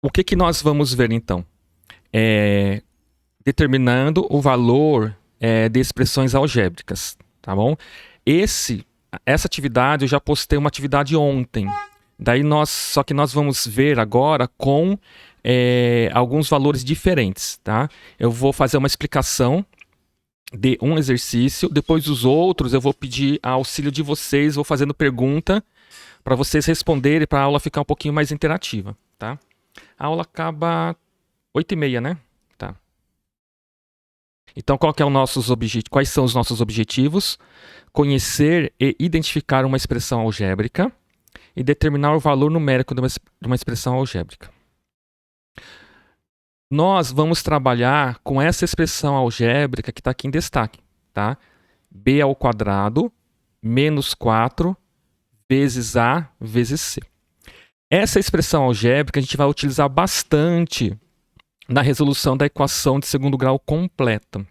O que que nós vamos ver então? Determinando o valor de expressões algébricas, tá bom? Essa atividade eu já postei uma atividade ontem. Só que nós vamos ver agora com alguns valores diferentes, tá? Eu vou fazer uma explicação de um exercício, depois os outros eu vou pedir auxílio de vocês, vou fazendo pergunta para vocês responderem, para a aula ficar um pouquinho mais interativa, tá? A aula acaba 8h30, né? Tá. Então, quais são os nossos objetivos? Conhecer e identificar uma expressão algébrica e determinar o valor numérico de uma expressão algébrica. Nós vamos trabalhar com essa expressão algébrica que está aqui em destaque, tá? B ao quadrado menos 4 vezes A vezes C. Essa expressão algébrica a gente vai utilizar bastante na resolução da equação de segundo grau completa.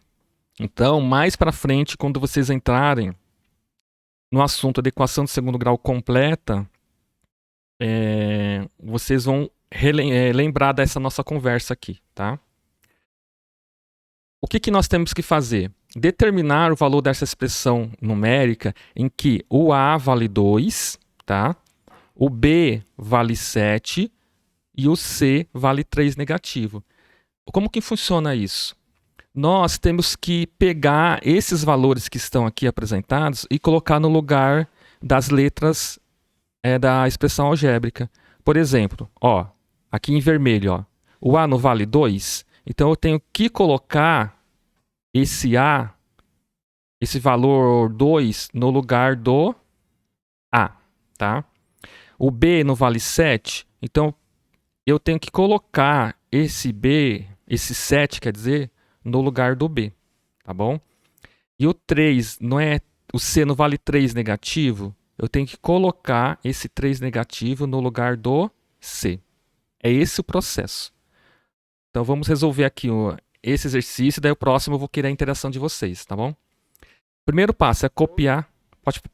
Então, mais para frente, quando vocês entrarem no assunto da equação de segundo grau completa, vocês vão lembrar dessa nossa conversa aqui, tá? O que que nós temos que fazer? Determinar o valor dessa expressão numérica em que o A vale 2, tá? O B vale 7 e o C vale 3 negativo. Como que funciona isso? Nós temos que pegar esses valores que estão aqui apresentados e colocar no lugar das letras da expressão algébrica. Por exemplo, ó, aqui em vermelho, ó, o A não vale 2, então eu tenho que colocar esse A, esse valor 2, no lugar do A, tá? O B não vale 7, então eu tenho que colocar esse B, esse 7, quer dizer, no lugar do B, tá bom? E o 3, o C não vale 3 negativo, eu tenho que colocar esse 3 negativo no lugar do C. É esse o processo. Então vamos resolver aqui esse exercício, daí o próximo eu vou querer a interação de vocês, tá bom? O primeiro passo é copiar.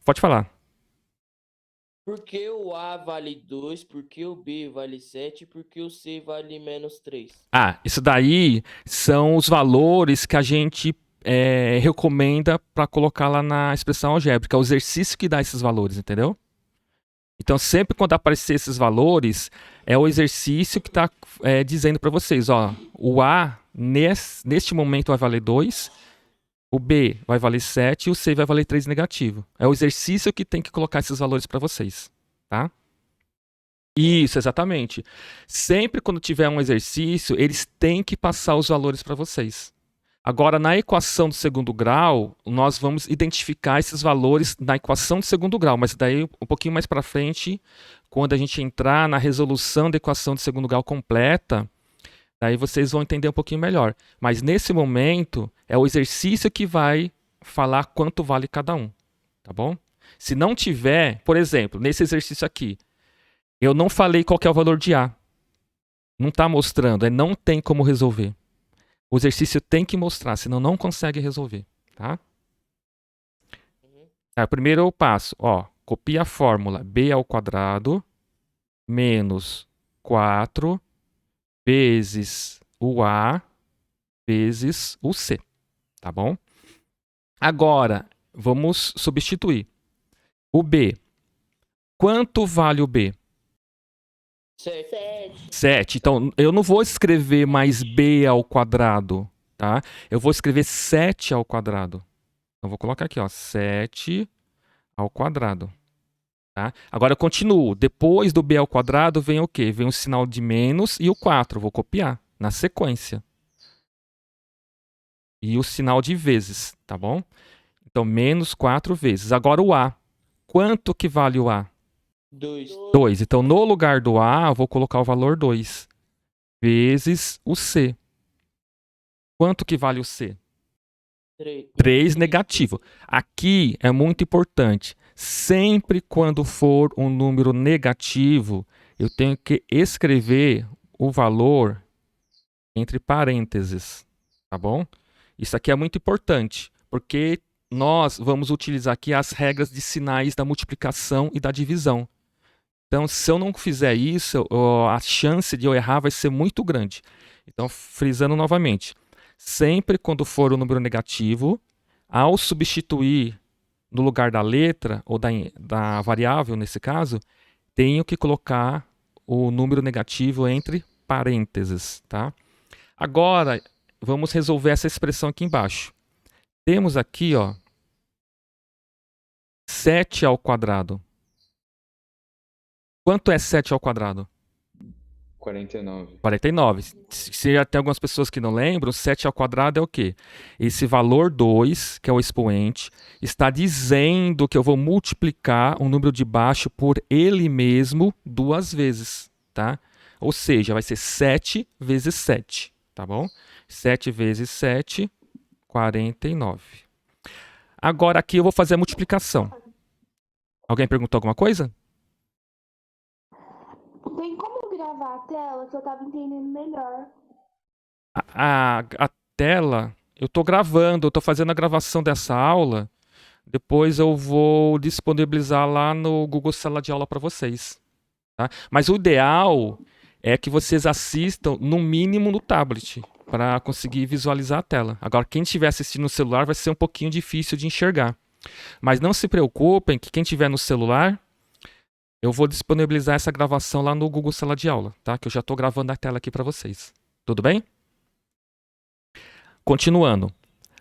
Pode falar. Por que o A vale 2, por que o B vale 7 e por que o C vale menos 3? Isso daí são os valores que a gente recomenda para colocar lá na expressão algébrica. É o exercício que dá esses valores, entendeu? Então, sempre quando aparecer esses valores, é o exercício que está dizendo para vocês, ó, o A, neste momento, vai valer 2, o B vai valer 7 e o C vai valer 3 negativo. É o exercício que tem que colocar esses valores para vocês, tá? Isso, exatamente. Sempre quando tiver um exercício, eles têm que passar os valores para vocês. Agora, na equação do segundo grau, nós vamos identificar esses valores na equação do segundo grau, mas daí um pouquinho mais para frente, quando a gente entrar na resolução da equação de segundo grau completa, daí vocês vão entender um pouquinho melhor. Mas nesse momento, é o exercício que vai falar quanto vale cada um, tá bom? Se não tiver, por exemplo, nesse exercício aqui, eu não falei qual que é o valor de A. Não está mostrando, não tem como resolver. O exercício tem que mostrar, senão não consegue resolver, tá? O primeiro passo, ó, copia a fórmula B ao quadrado menos 4 vezes o A vezes o C, tá bom? Agora, vamos substituir. O B. Quanto vale o B? 7. Então, eu não vou escrever mais B ao quadrado, tá? Eu vou escrever 7 ao quadrado. Então, vou colocar aqui, ó, 7 ao quadrado. Tá? Agora eu continuo. Depois do B ao quadrado vem o quê? Vem o sinal de menos e o 4. Vou copiar na sequência. E o sinal de vezes, tá bom? Então, menos 4 vezes. Agora o A. Quanto que vale o A? 2. Então, no lugar do A, eu vou colocar o valor 2. Vezes o C. Quanto que vale o C? 3 negativo. Aqui é muito importante. Sempre quando for um número negativo, eu tenho que escrever o valor entre parênteses, tá bom? Isso aqui é muito importante, porque nós vamos utilizar aqui as regras de sinais da multiplicação e da divisão. Então, se eu não fizer isso, a chance de eu errar vai ser muito grande. Então, frisando novamente, sempre quando for um número negativo, ao substituir no lugar da letra, ou da variável nesse caso, tenho que colocar o número negativo entre parênteses, tá? Agora, vamos resolver essa expressão aqui embaixo. Temos aqui, ó, 7 ao quadrado. Quanto é 7 ao quadrado? 49. 49. Se já tem algumas pessoas que não lembram, 7 ao quadrado é o quê? Esse valor 2, que é o expoente, está dizendo que eu vou multiplicar um número de baixo por ele mesmo 2 vezes, tá? Ou seja, vai ser 7 vezes 7, tá bom? 7 vezes 7, 49. Agora aqui eu vou fazer a multiplicação. Alguém perguntou alguma coisa? Tem como gravar a tela que eu tava entendendo melhor? A tela, eu estou gravando, eu estou fazendo a gravação dessa aula. Depois eu vou disponibilizar lá no Google Sala de Aula para vocês. Tá? Mas o ideal é que vocês assistam no mínimo no tablet, para conseguir visualizar a tela. Agora, quem estiver assistindo no celular vai ser um pouquinho difícil de enxergar. Mas não se preocupem que quem estiver no celular, eu vou disponibilizar essa gravação lá no Google Sala de Aula, tá? Que eu já estou gravando a tela aqui para vocês. Tudo bem? Continuando.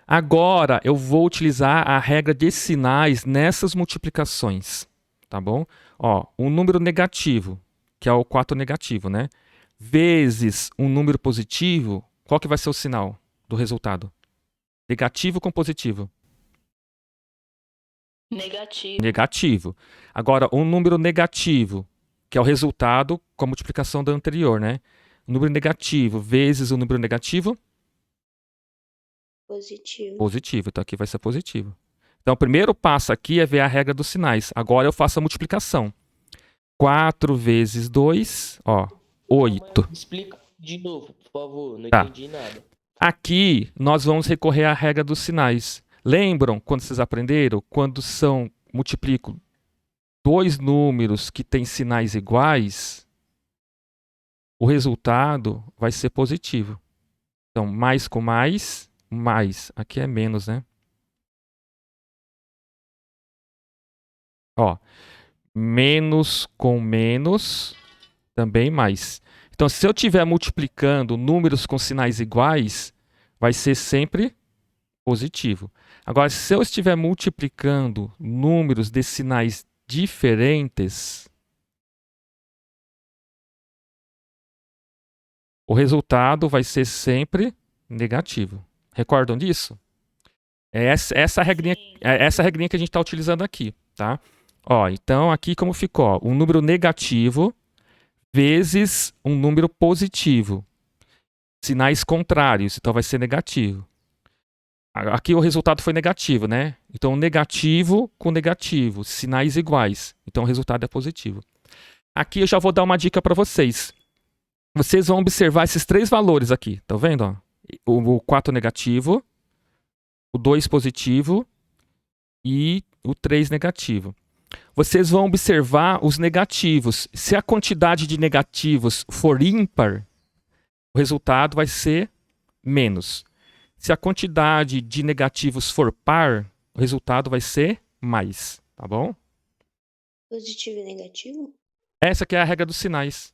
Agora eu vou utilizar a regra de sinais nessas multiplicações, tá bom? Ó, um número negativo, que é o 4 negativo, né? Vezes um número positivo, qual que vai ser o sinal do resultado? Negativo com positivo? Negativo. Negativo. Agora, um número negativo, que é o resultado com a multiplicação da anterior, né? Um número negativo vezes um número negativo? Positivo. Positivo. Então aqui vai ser positivo. Então o primeiro passo aqui é ver a regra dos sinais. Agora eu faço a multiplicação. 4 vezes 2, ó, 8. Explica de novo, por favor. Não Tá. entendi nada. Aqui nós vamos recorrer à regra dos sinais. Lembram quando vocês aprenderam? Quando multiplico dois números que têm sinais iguais, o resultado vai ser positivo. Então, mais com mais, mais. Aqui é menos, né? Ó, menos com menos, também mais. Então, se eu estiver multiplicando números com sinais iguais, vai ser sempre positivo. Agora, se eu estiver multiplicando números de sinais diferentes, o resultado vai ser sempre negativo. Recordam disso? É essa regrinha que a gente está utilizando aqui, tá? Ó, então aqui como ficou? Ó, um número negativo vezes um número positivo. Sinais contrários, então vai ser negativo. Aqui o resultado foi negativo, né? Então negativo com negativo, sinais iguais. Então o resultado é positivo. Aqui eu já vou dar uma dica para vocês. Vocês vão observar esses três valores aqui, tá vendo? Ó? O 4 negativo, o 2 positivo e o 3 negativo. Vocês vão observar os negativos. Se a quantidade de negativos for ímpar, o resultado vai ser menos. Se a quantidade de negativos for par, o resultado vai ser mais, tá bom? Positivo e negativo? Essa aqui é a regra dos sinais.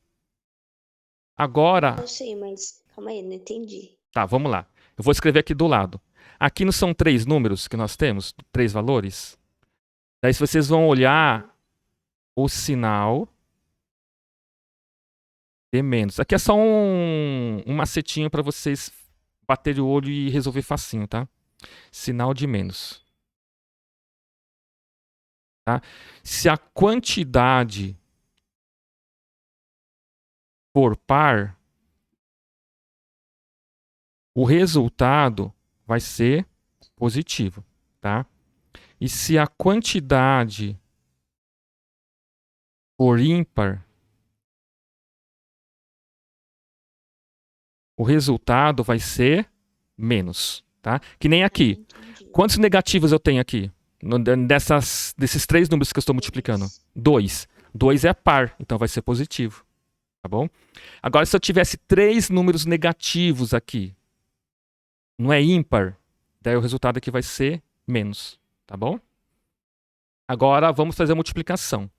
Agora, Eu sei, mas calma aí, não entendi. tá, vamos lá. Eu vou escrever aqui do lado. Aqui não são 3 números que nós temos? 3 valores? Daí se vocês vão olhar o sinal de menos. Aqui é só um macetinho para vocês baterem o olho e resolver facinho, tá? Sinal de menos. Tá? Se a quantidade for par, o resultado vai ser positivo, tá? E se a quantidade for ímpar, o resultado vai ser menos, tá? Que nem aqui. Entendi. Quantos negativos eu tenho aqui? Desses 3 números que eu estou multiplicando? 2. 2 é par, então vai ser positivo. Tá bom? Agora, se eu tivesse 3 números negativos aqui, não é ímpar, daí o resultado aqui vai ser menos. Tá bom? Agora, vamos fazer a multiplicação.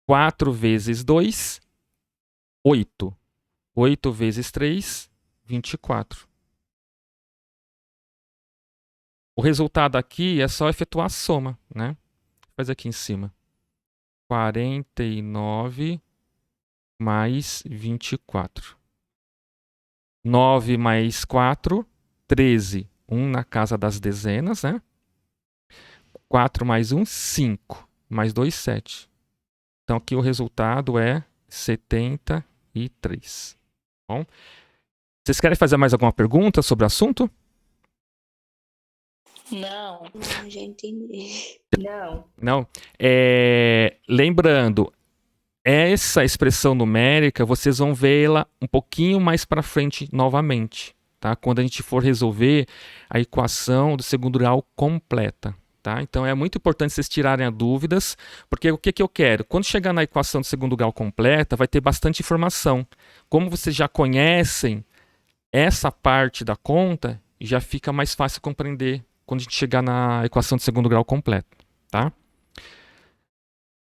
4 vezes 2, 8. 8 vezes 3, 24. O resultado aqui é só efetuar a soma, né? Faz aqui em cima. 49 mais 24. 9 mais 4, 13. 1 na casa das dezenas, né? 4 mais 1, 5. Mais 2, 7. Então aqui o resultado é 73. Bom, vocês querem fazer mais alguma pergunta sobre o assunto? Não. Não, já entendi. Não. Lembrando, essa expressão numérica, vocês vão vê-la um pouquinho mais para frente novamente, tá? Quando a gente for resolver a equação do segundo grau completa. Tá? Então é muito importante vocês tirarem as dúvidas, porque o que eu quero? Quando chegar na equação do segundo grau completa, vai ter bastante informação. Como vocês já conhecem essa parte da conta, já fica mais fácil compreender quando a gente chegar na equação do segundo grau completo. Tá?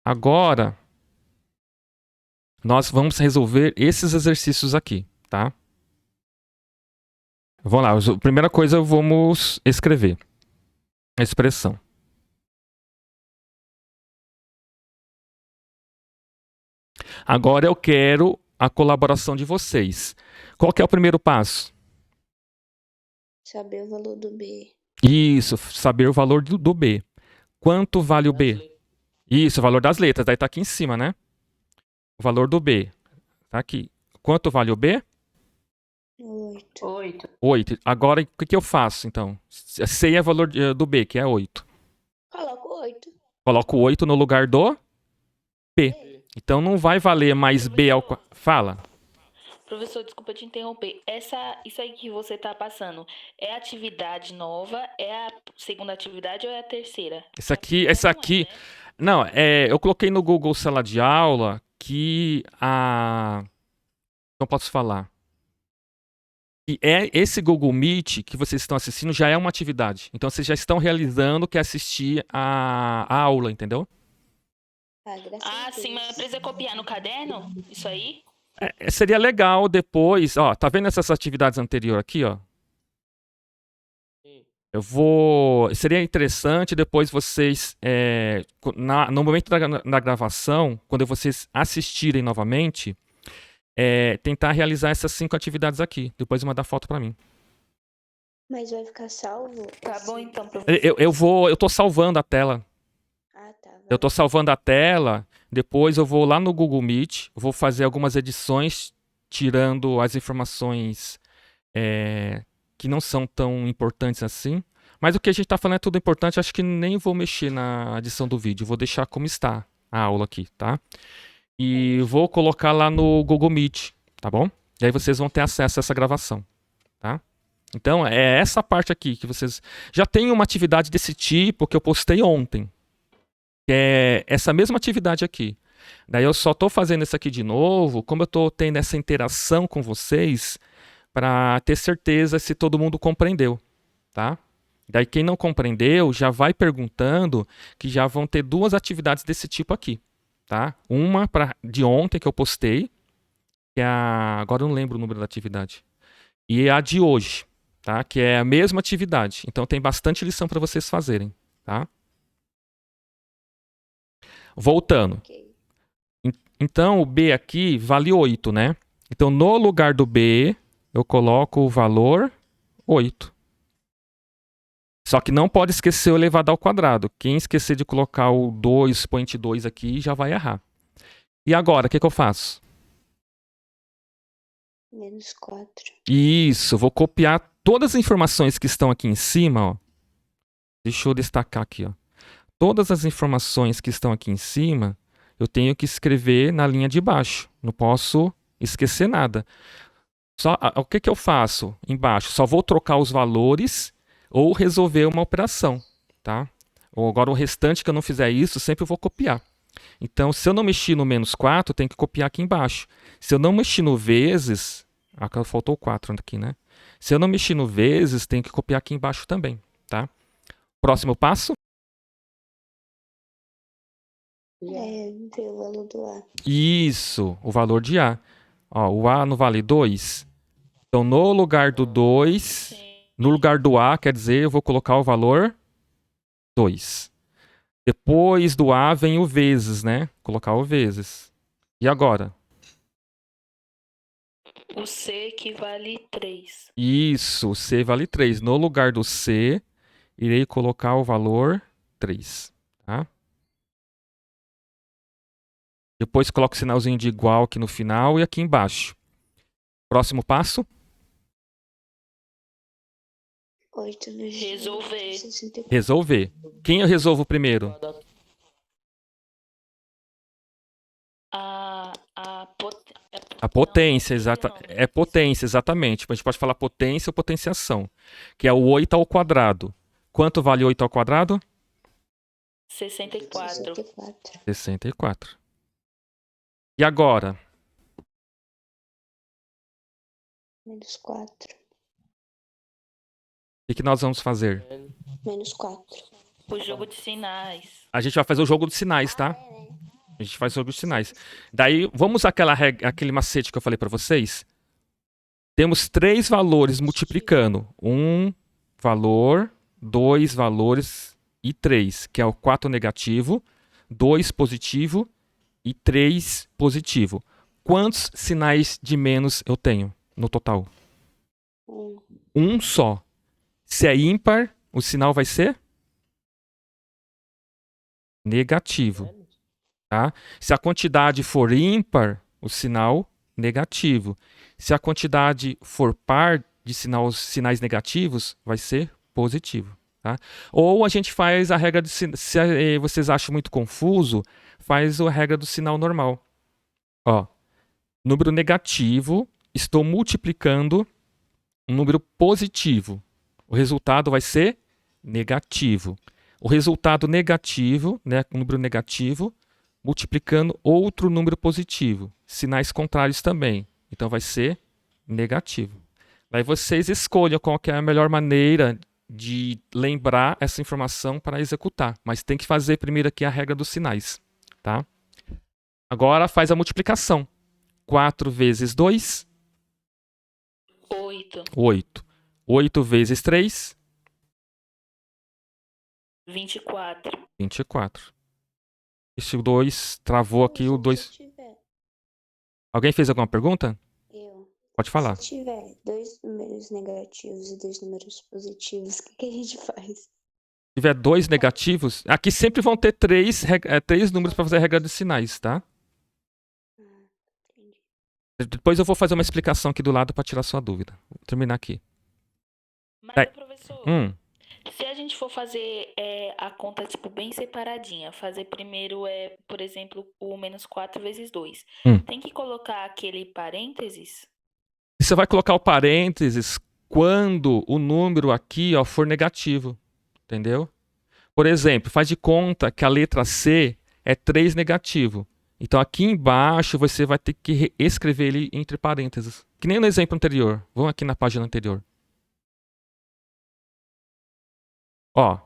Agora, nós vamos resolver esses exercícios aqui. Tá? Vamos lá, a primeira coisa vamos escrever a expressão. Agora eu quero a colaboração de vocês. Qual que é o primeiro passo? Saber o valor do B. Isso, saber o valor do B. Quanto vale o B? Isso, o valor das letras. Daí tá aqui em cima, né? O valor do B. Tá aqui. Quanto vale o B? 8. 8. Agora, o que eu faço, então? C é o valor do B, que é 8. Coloco 8. Coloco 8 no lugar do P. Então não vai valer mais B ao quadrado. Fala. Professor, desculpa te interromper. Isso aí que você está passando, é atividade nova? É a segunda atividade ou é a terceira? Essa aqui. Não, eu coloquei no Google Sala de Aula que não posso falar. E esse Google Meet que vocês estão assistindo já é uma atividade. Então vocês já estão realizando que é assistir a aula, entendeu? Sim, mas precisa copiar no caderno? Isso aí? Seria legal depois, ó, tá vendo essas atividades anteriores aqui, ó? Seria interessante depois vocês, no momento da gravação, quando vocês assistirem novamente, tentar realizar essas 5 atividades aqui. Depois mandar foto pra mim. Mas vai ficar salvo? Tá bom então, professor. Eu tô salvando a tela. Tá. Eu tô salvando a tela, depois eu vou lá no Google Meet, vou fazer algumas edições, tirando as informações que não são tão importantes assim. Mas o que a gente tá falando é tudo importante, acho que nem vou mexer na edição do vídeo, vou deixar como está a aula aqui, tá? E vou colocar lá no Google Meet, tá bom? E aí vocês vão ter acesso a essa gravação, tá? Então é essa parte aqui que vocês... Já tem uma atividade desse tipo que eu postei ontem. Que é essa mesma atividade aqui. Daí eu só tô fazendo isso aqui de novo, como eu tô tendo essa interação com vocês, para ter certeza se todo mundo compreendeu, tá? Daí quem não compreendeu já vai perguntando, que já vão ter 2 atividades desse tipo aqui, tá? Uma de ontem que eu postei, que é agora eu não lembro o número da atividade, e a de hoje, tá? Que é a mesma atividade. Então tem bastante lição para vocês fazerem, tá? Voltando. Ok. Então, o B aqui vale 8, né? Então, no lugar do B, eu coloco o valor 8. Só que não pode esquecer o elevado ao quadrado. Quem esquecer de colocar o 2.2 aqui já vai errar. E agora, o que eu faço? Menos 4. Isso, vou copiar todas as informações que estão aqui em cima, ó. Deixa eu destacar aqui, ó. Todas as informações que estão aqui em cima, eu tenho que escrever na linha de baixo. Não posso esquecer nada. O que eu faço embaixo? Só vou trocar os valores ou resolver uma operação, tá? Ou agora o restante que eu não fizer isso, sempre eu vou copiar. Então, se eu não mexi no menos 4, tem que copiar aqui embaixo. Se eu não mexi no vezes... faltou 4 aqui, né? Se eu não mexi no vezes, tem que copiar aqui embaixo também, tá? Próximo passo. Ver o valor do A. Isso, o valor de A. Ó, o A não vale 2. Então, no lugar do 2, Sim. no lugar do A, quer dizer, eu vou colocar o valor 2. Depois do A vem o vezes, né? Colocar o vezes. E agora? O C equivale 3. Isso, o C vale 3. No lugar do C, irei colocar o valor 3. Tá? Depois coloco o sinalzinho de igual aqui no final e aqui embaixo. Próximo passo. 8 vezes Resolver. 64. Resolver. Quem eu resolvo primeiro? A potência, é potência, exatamente. A gente pode falar potência ou potenciação, que é o 8 ao quadrado. Quanto vale 8 ao quadrado? 64. 64. E agora? Menos 4. O que nós vamos fazer? Menos 4. O jogo de sinais. A gente vai fazer o jogo dos sinais, tá? A gente faz o jogo dos sinais. Daí, vamos àquele macete que eu falei para vocês? Temos 3 valores multiplicando. 1 valor, 2 valores e 3, que é o 4 negativo, 2 positivo e 3 positivo. Quantos sinais de menos eu tenho no total? 1. Um só. Se é ímpar, o sinal vai ser negativo. Tá? Se a quantidade for ímpar, o sinal negativo. Se a quantidade for par de sinais negativos, vai ser positivo. Tá? Ou a gente faz a regra se vocês acham muito confuso, faz a regra do sinal normal. Ó, número negativo, estou multiplicando um número positivo. O resultado vai ser negativo. O resultado negativo, né, um número negativo, multiplicando outro número positivo. Sinais contrários também. Então vai ser negativo. Aí vocês escolham qual que é a melhor maneira de lembrar essa informação para executar. Mas tem que fazer primeiro aqui a regra dos sinais. Tá? Agora faz a multiplicação. 4 vezes 2? 8. 8. 8 vezes 3? 24. 24. Esse 2 travou aqui o 2. Se tiver, Alguém fez alguma pergunta? eu. Pode falar. Se tiver 2 números negativos e 2 números positivos, o que a gente faz? Se tiver 2 negativos, aqui sempre vão ter 3 números para fazer a regra dos sinais, tá? Entendi. Depois eu vou fazer uma explicação aqui do lado para tirar sua dúvida. Vou terminar aqui. Mas, professor, Hum, se a gente for fazer a conta tipo, bem separadinha, fazer primeiro, por exemplo, o menos 4 vezes 2, tem que colocar aquele parênteses? Você vai colocar o parênteses quando o número aqui ó, for negativo. Entendeu? Por exemplo, faz de conta que a letra C é 3 negativo. Então aqui embaixo você vai ter que escrever ele entre parênteses. Que nem no exemplo anterior. Vamos aqui na página anterior. Ó,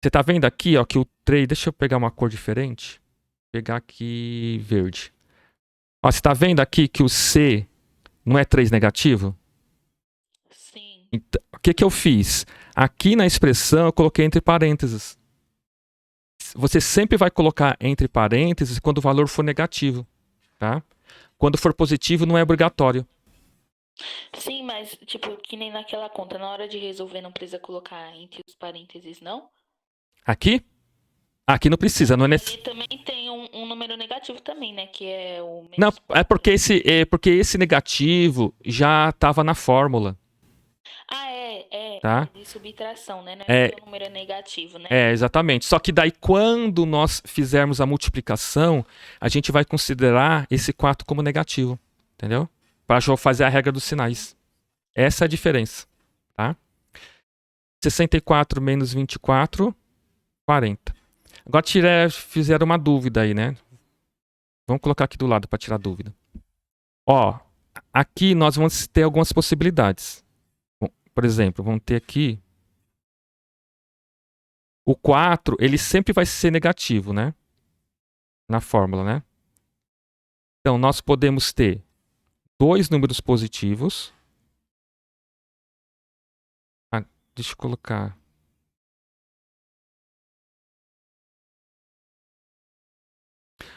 você tá vendo aqui ó, que o 3... Deixa eu pegar uma cor diferente. Vou pegar aqui verde. Ó, você tá vendo aqui que o C não é 3 negativo? Sim. Então, o que eu fiz? Aqui na expressão eu coloquei entre parênteses. Você sempre vai colocar entre parênteses quando o valor for negativo. Tá? Quando for positivo não é obrigatório. Sim, mas tipo, que nem naquela conta, na hora de resolver não precisa colocar entre os parênteses, não? Aqui? Aqui não precisa, não é E necessário. também tem um número negativo também, né? Que é o menos Não, é 4. porque esse negativo já estava na fórmula. Ah, é Tá? de subtração, né? Não É. é porque o número é negativo, né? É, exatamente. Só que daí quando nós fizermos a multiplicação, a gente vai considerar esse 4 como negativo. Entendeu? Para fazer a regra dos sinais. Essa é a diferença. Tá? 64 menos 24, 40. Agora fizeram uma dúvida aí, né? Vamos colocar aqui do lado para tirar dúvida. Ó, aqui nós vamos ter algumas possibilidades. Por exemplo, vamos ter aqui o 4, ele sempre vai ser negativo, né? Na fórmula, né? Então, nós podemos ter dois números positivos. Deixa eu colocar.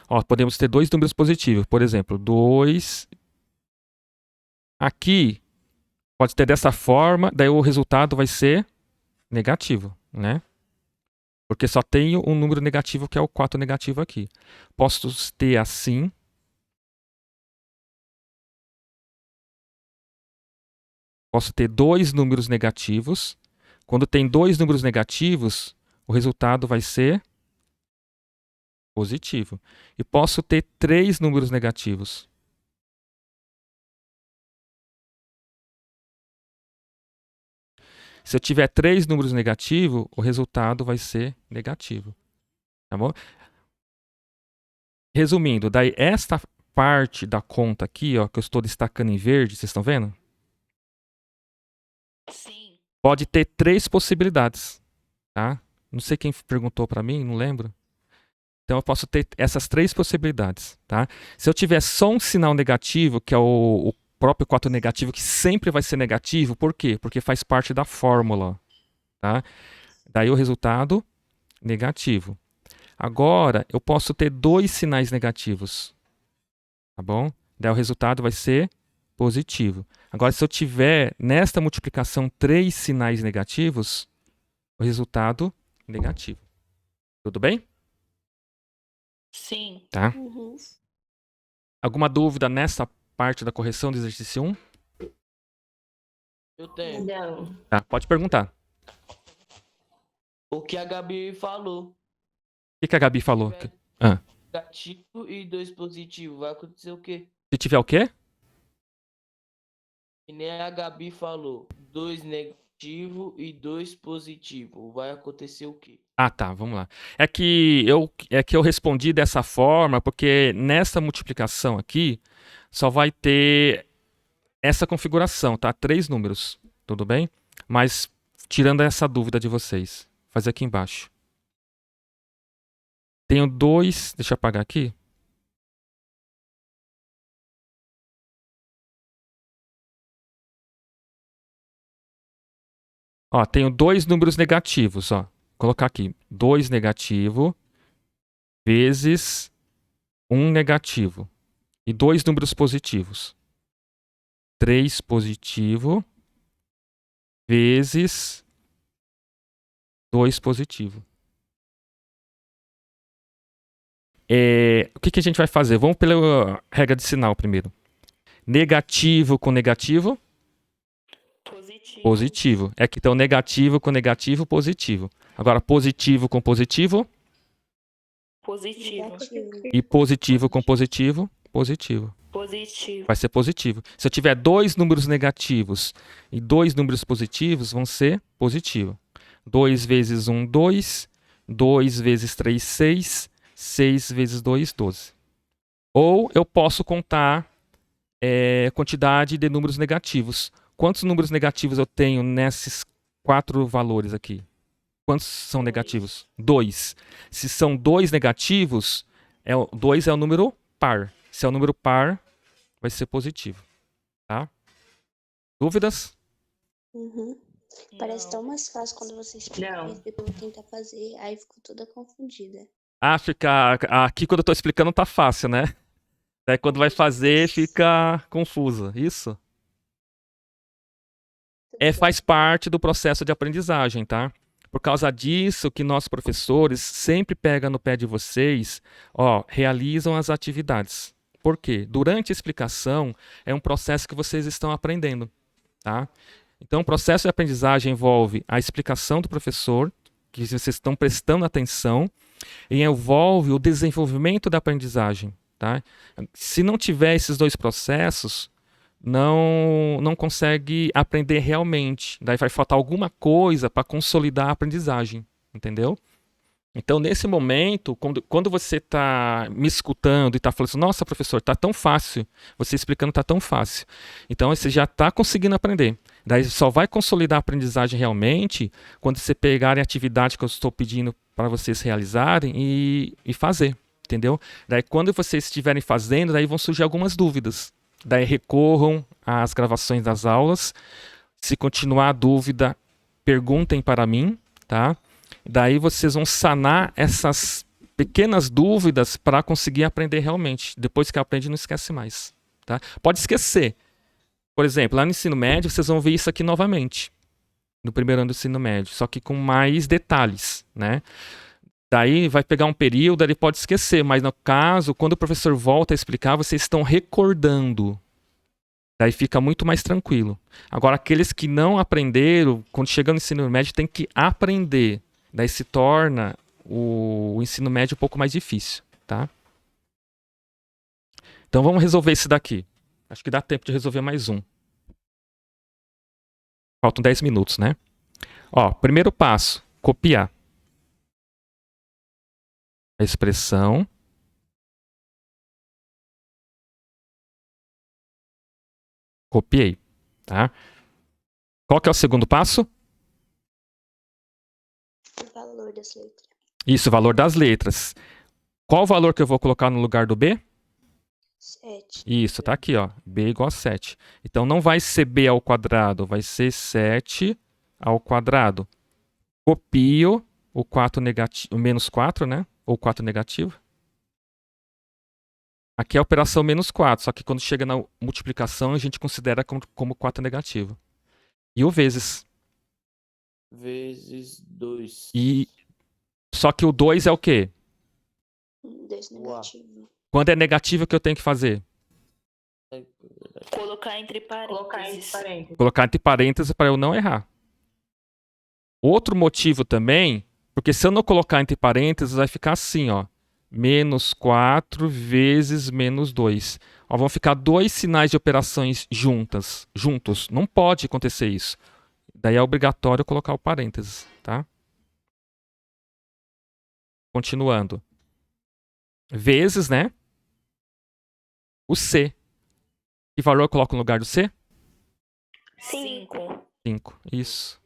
Ó, podemos ter dois números positivos. Por exemplo, 2. Aqui, pode ter dessa forma, daí o resultado vai ser negativo, né? Porque só tenho um número negativo, que é o 4 negativo aqui. Posso ter assim. Posso ter dois números negativos. Quando tem dois números negativos, o resultado vai ser positivo. E posso ter três números negativos. Se eu tiver três números negativos, o resultado vai ser negativo. Tá bom? Resumindo, daí esta parte da conta aqui, ó, que eu estou destacando em verde, vocês estão vendo? Sim. Pode ter três possibilidades, tá? Não sei quem perguntou para mim, não lembro. Então eu posso ter essas três possibilidades, tá? Se eu tiver só um sinal negativo, que é o próprio 4 negativo, que sempre vai ser negativo, por quê? Porque faz parte da fórmula, tá? Daí o resultado negativo. Agora, eu posso ter dois sinais negativos, tá bom? Daí o resultado vai ser positivo. Agora, se eu tiver nesta multiplicação três sinais negativos, o resultado negativo. Tudo bem? Sim. Tá? Uhum. Alguma dúvida nessa parte da correção do exercício 1? Eu tenho. Não. Tá, pode perguntar. O que a Gabi falou. O que a Gabi falou? Se tiver Ah. negativo e 2 positivo, vai acontecer o quê? Se tiver o quê? Que nem a Gabi falou. 2 negativo e 2 positivo. Vai acontecer o quê? Ah, tá, vamos lá. É que eu respondi dessa forma porque nessa multiplicação aqui só vai ter essa configuração, tá? 3 números, tudo bem? Mas tirando essa dúvida de vocês, fazer aqui embaixo. Tenho dois, deixa eu apagar aqui. Ó, tenho dois números negativos, ó. Vou colocar aqui, 2 negativo vezes 1 negativo. E dois números positivos. 3 positivo vezes 2 positivo. O que a gente vai fazer? Vamos pela regra de sinal primeiro. Negativo com negativo, Positivo. positivo. É que então negativo com negativo, positivo. Agora positivo com positivo Positivo. Negativo. e positivo com positivo, positivo. Positivo. Vai ser positivo. Se eu tiver dois números negativos e dois números positivos, vão ser positivo. 2 vezes 1, 2. 2 vezes 3, 6. 6 vezes 2, 12. Ou eu posso contar quantidade de números negativos. Quantos números negativos eu tenho nesses 4 valores aqui? Quantos são negativos? 2. Se são 2 negativos, 2 é o número par. Se é o número par, vai ser positivo. Tá? Dúvidas? Uhum. Parece Não. tão mais fácil quando você explica, Não. mas depois eu vou tentar fazer, aí fico toda confundida. Ah, aqui quando eu tô explicando tá fácil, né? Daí quando vai fazer, fica confuso. Isso? Faz parte do processo de aprendizagem, tá? Por causa disso que nós professores sempre pegam no pé de vocês, ó, realizam as atividades. Por quê? Durante a explicação é um processo que vocês estão aprendendo, tá? Então o processo de aprendizagem envolve a explicação do professor, que vocês estão prestando atenção, e envolve o desenvolvimento da aprendizagem, tá? Se não tiver esses dois processos, não consegue aprender realmente. Daí vai faltar alguma coisa para consolidar a aprendizagem, entendeu? Então, nesse momento, quando você está me escutando e está falando assim, nossa, professor, está tão fácil, você explicando está tão fácil. Então, você já está conseguindo aprender. Daí só vai consolidar a aprendizagem realmente quando você pegarem a atividade que eu estou pedindo para vocês realizarem e fazer, entendeu? Daí, quando vocês estiverem fazendo, daí vão surgir algumas dúvidas. Daí, recorram às gravações das aulas. Se continuar a dúvida, perguntem para mim, tá? Daí vocês vão sanar essas pequenas dúvidas para conseguir aprender realmente. Depois que aprende, não esquece mais. Tá? Pode esquecer. Por exemplo, lá no ensino médio, vocês vão ver isso aqui novamente. No primeiro ano do ensino médio. Só que com mais detalhes. Né? Daí vai pegar um período, ele pode esquecer. Mas no caso, quando o professor volta a explicar, vocês estão recordando. Daí fica muito mais tranquilo. Agora, aqueles que não aprenderam, quando chegam no ensino médio, tem que aprender. Daí se torna o ensino médio um pouco mais difícil, tá? Então vamos resolver esse daqui. Acho que dá tempo de resolver mais um. Faltam 10 minutos, né? Ó, primeiro passo, copiar a expressão. Copiei, tá? Qual que é o segundo passo? O valor das letras. Isso, o valor das letras. Qual o valor que eu vou colocar no lugar do B? 7. Isso, tá aqui, ó. B igual a 7. Então não vai ser B ao quadrado, vai ser 7 ao quadrado. Copio o 4 negativo, o menos 4, né? Ou 4 negativo. Aqui é a operação menos 4, só que quando chega na multiplicação a gente considera como 4 negativo. E o vezes. Vezes 2. Só que o 2 é o quê? 2 negativo. Quando é negativo, o que eu tenho que fazer? Colocar entre parênteses. Colocar entre parênteses para eu não errar. Outro motivo também, porque se eu não colocar entre parênteses, vai ficar assim, ó. Menos 4 vezes menos 2. Ó, vão ficar dois sinais de operações juntos. Não pode acontecer isso. Daí é obrigatório colocar o parênteses, tá? Continuando. Vezes, né? O C. Que valor eu coloco no lugar do C? 5. 5. Isso.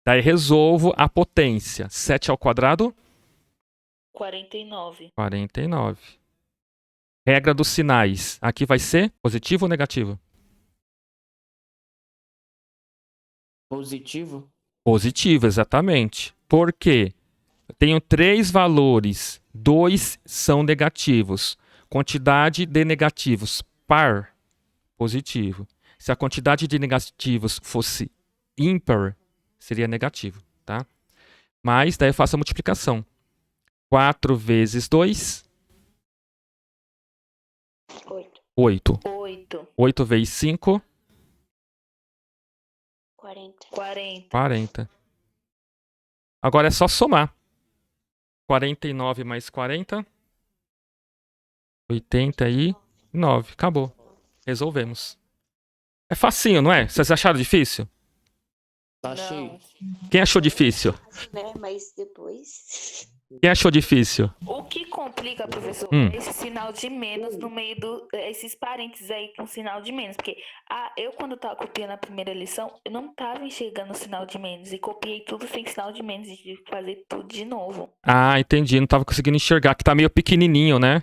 Daí resolvo a potência. 7 ao quadrado? 49. 49. Regra dos sinais. Aqui vai ser positivo ou negativo? Positivo? Positivo, exatamente. Por quê? Eu tenho 3 valores. 2 são negativos. Quantidade de negativos par, positivo. Se a quantidade de negativos fosse ímpar, seria negativo, tá? Mas daí eu faço a multiplicação. 4 vezes 2. 8. 8 vezes 5. 40. Agora é só somar. 49 mais 40. 89. Acabou. Resolvemos. É facinho, não é? Vocês acharam difícil? Achei. Quem achou difícil? Né? Mas depois. Quem achou difícil? O que complica, professor, é esse sinal de menos no meio esses parênteses aí com sinal de menos. Porque eu, quando tava copiando a primeira lição, eu não tava enxergando o sinal de menos. E copiei tudo sem sinal de menos e tive que fazer tudo de novo. Ah, entendi. Não tava conseguindo enxergar, que tá meio pequenininho, né?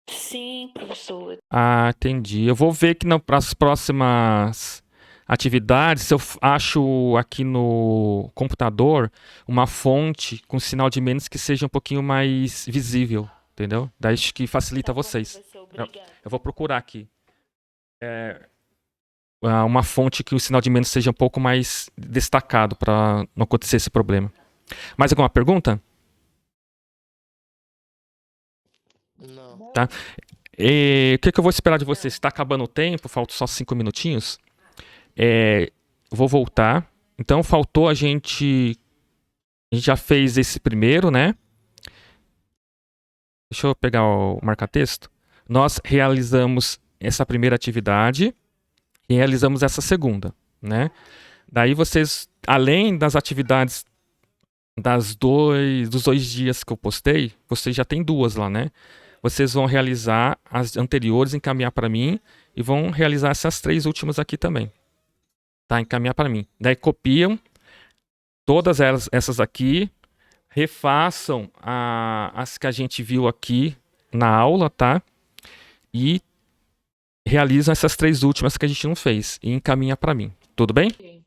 Sim, professor. Ah, entendi. Eu vou ver que nas próximas atividades, se eu acho aqui no computador uma fonte com sinal de menos que seja um pouquinho mais visível, entendeu? Daí acho que facilita vocês. Eu vou procurar aqui. Uma fonte que o sinal de menos seja um pouco mais destacado para não acontecer esse problema. Mais alguma pergunta? Não. Tá? O que eu vou esperar de vocês? Está acabando o tempo, faltam só 5 minutinhos. Vou voltar. Então faltou a gente já fez esse primeiro, né? Deixa eu pegar o marca-texto. Nós realizamos essa primeira atividade e realizamos essa segunda, né? Daí vocês, além das atividades dos 2 dias que eu postei, vocês já tem 2 lá, né? Vocês vão realizar as anteriores, encaminhar para mim e vão realizar essas 3 últimas aqui também. Tá? Encaminhar para mim. Daí copiam todas essas aqui, refaçam as que a gente viu aqui na aula, tá? E realizam essas 3 últimas que a gente não fez e encaminha para mim. Tudo bem? Ok.